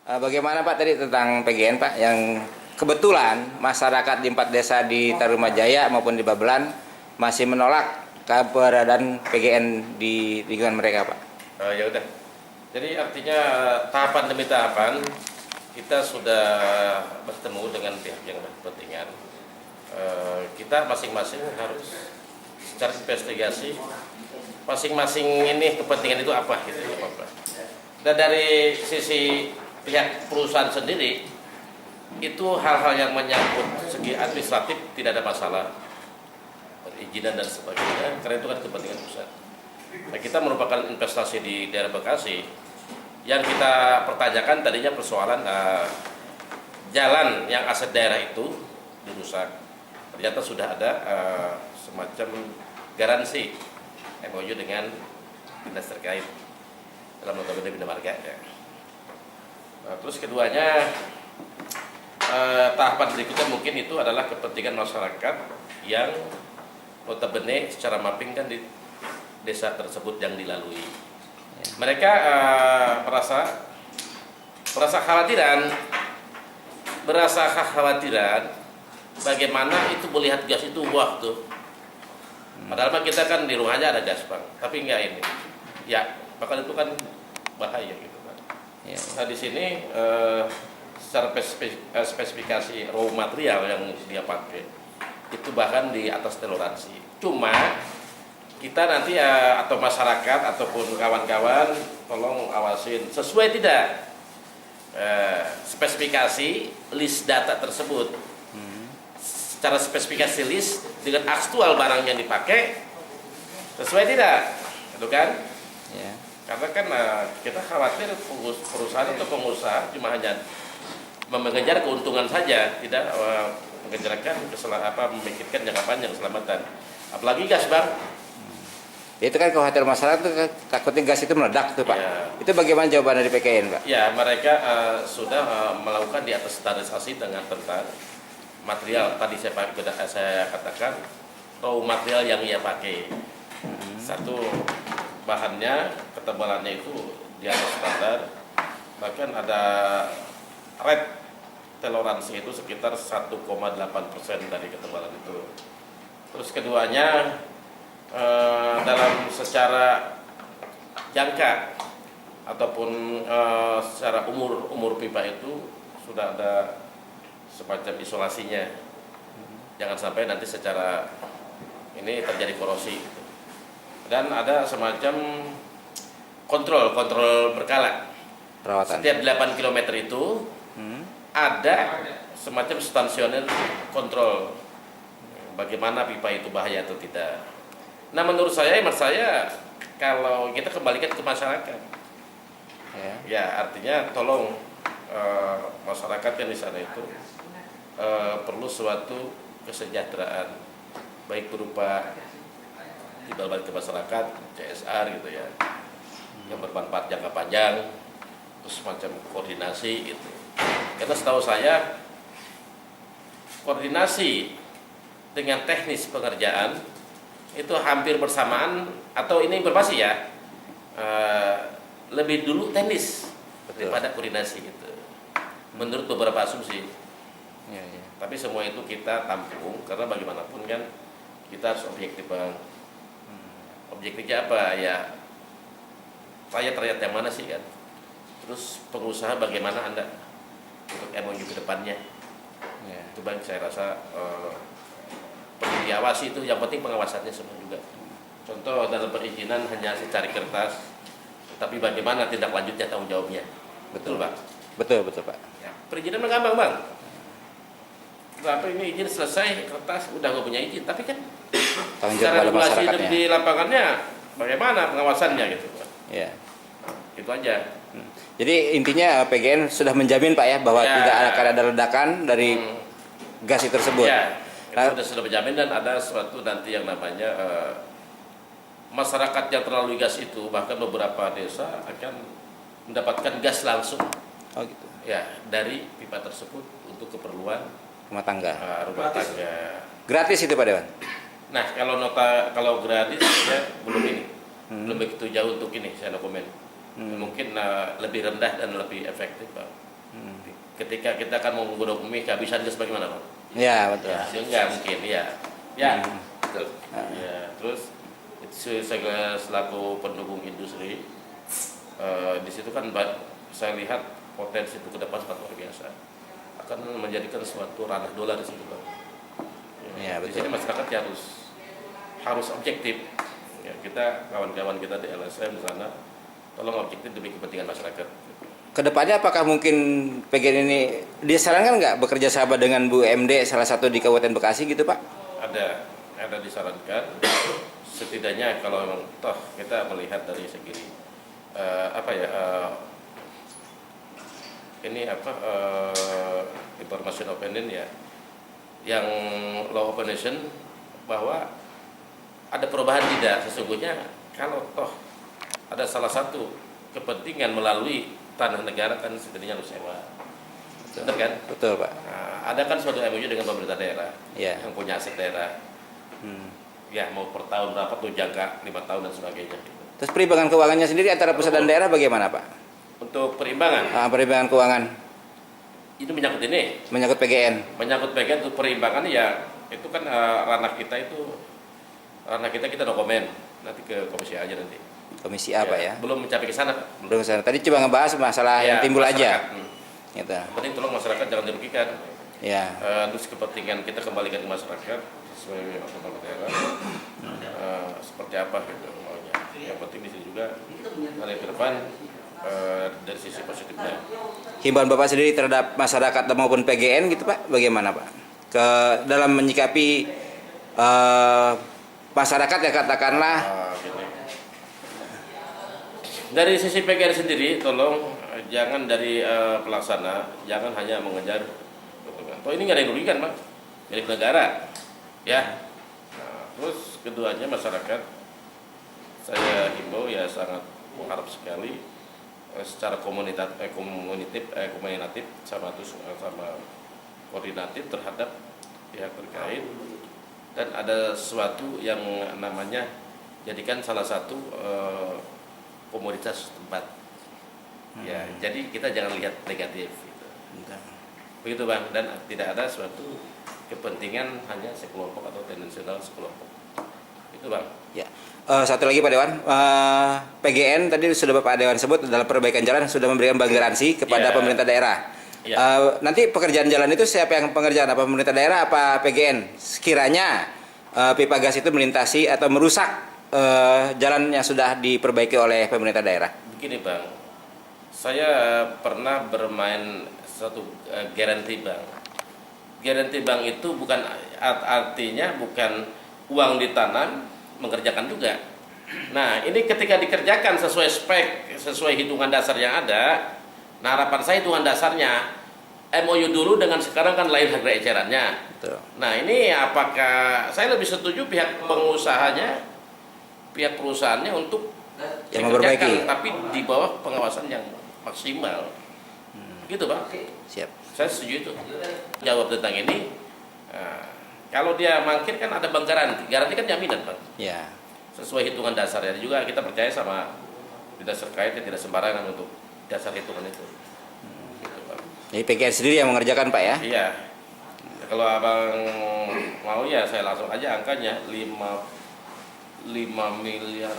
Bagaimana Pak tadi tentang PGN Pak yang kebetulan masyarakat di 4 desa di Tarumajaya maupun di Babelan masih menolak keberadaan PGN di lingkungan mereka Pak. Ya udah. Jadi artinya tahapan demi tahapan kita sudah bertemu dengan pihak yang berkepentingan. Kita masing-masing harus secara investigasi masing-masing ini kepentingan itu apa gitu apa. Dan dari sisi pihak perusahaan sendiri itu hal-hal yang menyangkut segi administratif tidak ada masalah, perizinan dan sebagainya, karena itu kan kepentingan pusat. Nah, kita merupakan investasi di daerah Bekasi. Yang kita pertanyakan tadinya persoalan jalan yang aset daerah itu dirusak. Ternyata sudah ada semacam garansi MOU dengan dinas terkait dalam notabene bina marga. Ya. Nah, terus keduanya tahapan berikutnya mungkin itu adalah kepentingan masyarakat yang notabene secara mapping kan di desa tersebut yang dilalui. Mereka merasa kekhawatiran bagaimana itu melihat gas itu wah tuh. Padahal kita kan di rumah aja ada gas Bang, tapi enggak ini. Ya, bahkan itu kan bahaya gitu kan. Nah di sini secara spesifikasi raw material yang dia pakai itu bahkan di atas toleransi. Cuma kita nanti atau masyarakat ataupun kawan-kawan tolong awasin sesuai tidak spesifikasi list data tersebut. Secara spesifikasi list dengan aktual barang yang dipakai sesuai tidak, itu kan? Ya. Karena kan kita khawatir perusahaan atau pengusaha cuma hanya mengejar keuntungan saja, tidak memikirkan jangka panjang keselamatan. Apalagi gas Bang. Itu kan khawatir masyarakat tuh, takutnya gas itu meledak tuh Pak. Ya. Itu bagaimana jawaban dari PGN Pak? Ya mereka sudah melakukan di atas standarisasi dengan tentang material. Tadi saya katakan raw material yang ia pakai. Satu bahannya ketebalannya itu di atas standar, bahkan ada rate toleransi itu sekitar 1,8% dari ketebalan itu. Terus keduanya dalam secara jangka ataupun secara umur pipa itu sudah ada semacam isolasinya. Jangan sampai nanti secara ini terjadi korosi. Dan ada semacam kontrol berkala. Perawatan. Setiap 8 km itu ada semacam stasioner kontrol bagaimana pipa itu bahaya atau tidak. Nah menurut saya, kalau kita kembalikan ke masyarakat, ya artinya tolong masyarakat yang di sana itu perlu suatu kesejahteraan, baik berupa timbal balik ke masyarakat, CSR gitu ya, yang bermanfaat jangka panjang, terus semacam koordinasi gitu. Karena setahu saya koordinasi dengan teknis pengerjaan itu hampir bersamaan atau ini berbasi ya lebih dulu teknis daripada koordinasi gitu. Menurut beberapa asumsi. Ya. Tapi semua itu kita tampung karena bagaimanapun kan kita harus objektif Bang. Objektifnya apa ya? Rakyat yang mana sih kan? Terus pengusaha bagaimana Anda untuk MOU ke depannya? Ya. Itu Bang saya rasa perlu diawasi itu, yang penting pengawasannya semua juga. Contoh dalam perizinan hanya secari kertas, tapi bagaimana tindak lanjutnya, tanggung jawabnya. Betul Pak? Betul Pak. Ya, perizinan mah gampang Bang. Sampai ini izin selesai, kertas udah nggak punya izin, tapi kan secara regulasi di lapangannya bagaimana pengawasannya gitu Pak. Ya. Itu aja. Jadi intinya PGN sudah menjamin Pak ya bahwa tidak akan ada ledakan dari gas itu tersebut. Ya. Kita sudah menjamin dan ada suatu nanti yang namanya masyarakat yang terlalu gas itu bahkan beberapa desa akan mendapatkan gas langsung. Oh gitu. Ya, dari pipa tersebut untuk keperluan rumah tangga. Gratis itu Pak Dewan. Nah, kalau gratis ya belum ini. Belum begitu jauh untuk ini saya dokumen. Mungkin lebih rendah dan lebih efektif Pak. ketika kita akan menghubungi kehabisan gas bagaimana Pak? Ya, betul. Ya, enggak mungkin ya. Ya, betul. Ya, terus itu saya selaku pendukung industri di situ kan saya lihat potensi itu ke depan sangat luar biasa. Akan menjadikan suatu ranah dolar di situ Pak. Ya, Di betul. sini masyarakat harus objektif. Ya, kita kawan-kawan kita di LSM di sana tolong objektif demi kepentingan masyarakat. Kedepannya apakah mungkin PGN ini disarankan nggak bekerja sama dengan BUMD salah satu di Kabupaten Bekasi gitu Pak? Ada disarankan. Setidaknya kalau memang toh kita melihat dari segi information opinion ya, yang law of nation bahwa ada perubahan tidak sesungguhnya kalau toh ada salah satu kepentingan melalui tanah negara kan setidaknya harus sewa. Benar kan? Betul Pak. Nah, ada kan suatu MOU dengan pemerintah daerah yang punya aset daerah. Ya mau per tahun berapa tuh jangka 5 tahun dan sebagainya. Terus perimbangan keuangannya sendiri antara pusat dan daerah bagaimana Pak? Untuk perimbangan, Perimbangan keuangan itu menyangkut ini. menyangkut PGN. Menyangkut bagian untuk perimbangan ya itu kan ranah kita kita dokumen nanti ke komisi aja nanti. Komisi apa ya? Belum mencapai ke sana Pak. Belum kesana. Tadi coba ngebahas masalah yang timbul aja. Gitu. Yang penting tolong masyarakat jangan dirugikan. Ya. Terus kepentingan kita kembalikan ke masyarakat sesuai pemerintah daerah. Seperti apa gitu maunya. Yang penting di sini juga dari ke depan dari sisi positifnya. Himbauan Bapak sendiri terhadap masyarakat maupun PGN gitu Pak, bagaimana Pak? Dalam menyikapi masyarakat ya katakanlah. Gini. Dari sisi PGN sendiri, tolong jangan dari pelaksana, jangan hanya mengejar. Toh ini nggak ada yang dirugikan Pak, milik negara, ya. Nah, terus keduanya masyarakat, saya himbau ya sangat mengharap sekali secara komunitatif sama koordinatif terhadap pihak terkait dan ada sesuatu yang namanya jadikan salah satu komoditas tempat. Ya, jadi kita jangan lihat negatif. Gitu. Begitu Bang, dan tidak ada suatu kepentingan hanya sekelompok atau tendensial sekelompok. Itu Bang. Ya. Satu lagi Pak Dewan, PGN tadi sudah Bapak Dewan sebut dalam perbaikan jalan sudah memberikan garansi kepada pemerintah daerah. Nanti pekerjaan jalan itu siapa yang pengerjaan? Apa pemerintah daerah apa PGN? Sekiranya pipa gas itu melintasi atau merusak jalan yang sudah diperbaiki oleh pemerintah daerah. Begini Bang, saya pernah bermain satu garansi Bang. Garansi Bang itu bukan artinya bukan uang ditanam mengerjakan juga. Nah, ini ketika dikerjakan sesuai spek, sesuai hitungan dasar yang ada. Nah, harapan saya hitungan dasarnya MOU dulu dengan sekarang kan lain harga ecerannya. Betul. Nah, ini apakah saya lebih setuju pihak pengusahanya, pihak perusahaannya untuk yang memperbaiki, tapi di bawah pengawasan yang maksimal. Gitu, Pak. Siap. Saya setuju itu. Jawab tentang ini. Nah, kalau dia mangkir kan ada bank garansi. Garansi kan jaminan, Bang. Ya. Sesuai hitungan dasarnya juga kita percaya sama dinas terkait yang tidak sembarangan untuk dasar hitungan itu. Gitu, Bang. Jadi PGN sendiri yang mengerjakan Pak ya? Iya. Kalau Abang mau ya saya langsung aja angkanya 5 miliar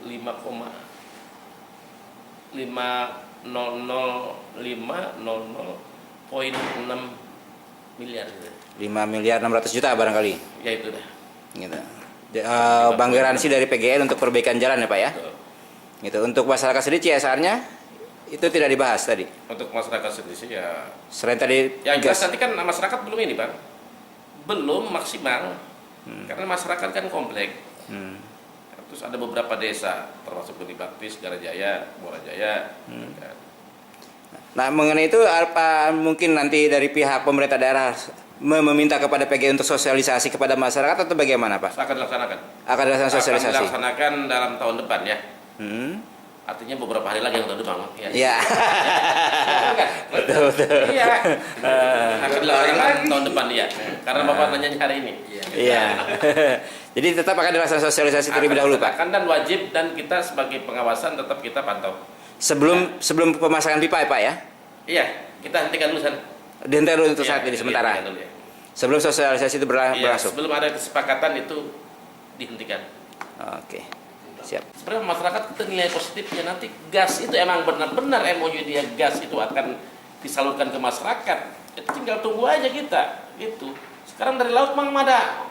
5,500,6 miliar gitu. 5.600.000.000 barangkali. Ya itu dah. Gitu. Bank garansi dari PGN untuk perbaikan jalan ya Pak ya? Betul. Gitu. Untuk masyarakat sendiri CSR-nya itu tidak dibahas tadi. Untuk masyarakat sendiri sih ya. Selain tadi Yang jelas gas. nanti kan masyarakat belum ini Bang. Belum maksimal. Karena masyarakat kan komplek. Terus ada beberapa desa termasuk Budi Baktis, Garajaya, Muarajaya. Kan. Nah, mengenai itu apa mungkin nanti dari pihak pemerintah daerah meminta kepada PGN untuk sosialisasi kepada masyarakat atau bagaimana Pak? Akan dilaksanakan. Akan dilaksanakan sosialisasi. Akan dilaksanakan dalam tahun depan ya. Hmm. Artinya beberapa hari lagi yang tahun depan. Ya. Iya. Betul. Iya. Akan dilaksanakan tahun depan ya. Karena Bapak nanya hari ini. Iya. Jadi tetap akan dilaksanakan sosialisasi terlebih dahulu Pak. Akan dan wajib dan kita sebagai pengawasan tetap kita pantau. Sebelum pemasangan pipa ya Pak ya? Iya. Kita hentikan dulu sana. Dihentikan dulu untuk saat ini Iya, sementara. hentikan dulu ya. Sebelum sosialisasi itu Iya, berlangsung. sebelum ada kesepakatan itu dihentikan. Oke. Siap. Sebenarnya masyarakat kita nilai positifnya nanti gas itu emang benar-benar MOU dia gas itu akan disalurkan ke masyarakat. Itu tinggal tunggu aja kita, gitu. Sekarang dari laut mang ada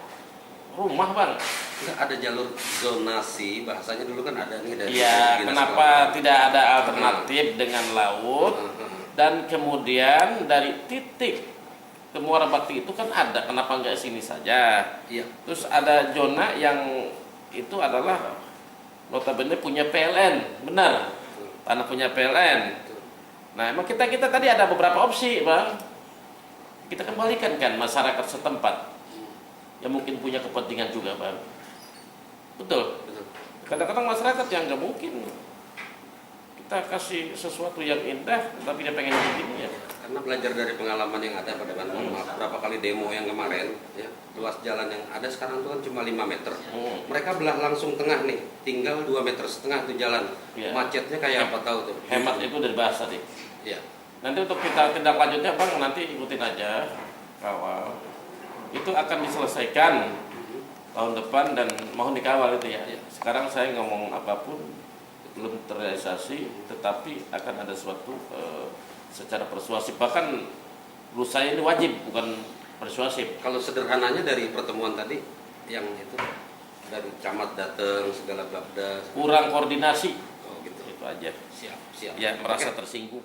rumah bang. Nggak ada jalur zonasi, bahasanya dulu kan ada nih dari Iya, Dinas kenapa Kelautan. tidak ada alternatif dengan laut dan kemudian dari titik ke Muara Bakti itu kan ada, kenapa nggak sini saja? Iya. Terus ada zona yang itu adalah notabene punya PLN, benar, tanah punya PLN. Nah, emang kita tadi ada beberapa opsi, bang. Kita kembalikan kan masyarakat setempat yang mungkin punya kepentingan juga, bang. Betul. Betul. Kadang-kadang masyarakat yang nggak mungkin kita kasih sesuatu yang indah, tapi dia pengen begini ya. Karena belajar dari pengalaman yang ada pada Bandung, berapa kali demo yang kemarin, ya, luas jalan yang ada sekarang itu kan cuma 5 meter. Mereka belah langsung tengah nih, tinggal 2,5 meter itu jalan. Iya. Macetnya kayak apa tahu tuh. Hemat itu dari bahasa tadi. Iya. Nanti untuk kita tindak lanjutnya, bang, nanti ikutin aja, kawal. Itu akan diselesaikan tahun depan dan mohon dikawal itu ya. Sekarang saya ngomong apapun belum terrealisasi, tetapi akan ada suatu secara persuasif. Bahkan menurut saya ini wajib, bukan persuasif. Kalau sederhananya dari pertemuan tadi yang itu dari camat datang segala babda. Kurang koordinasi, Oh gitu. itu aja. Siap, siap. Ya merasa Oke. tersinggung.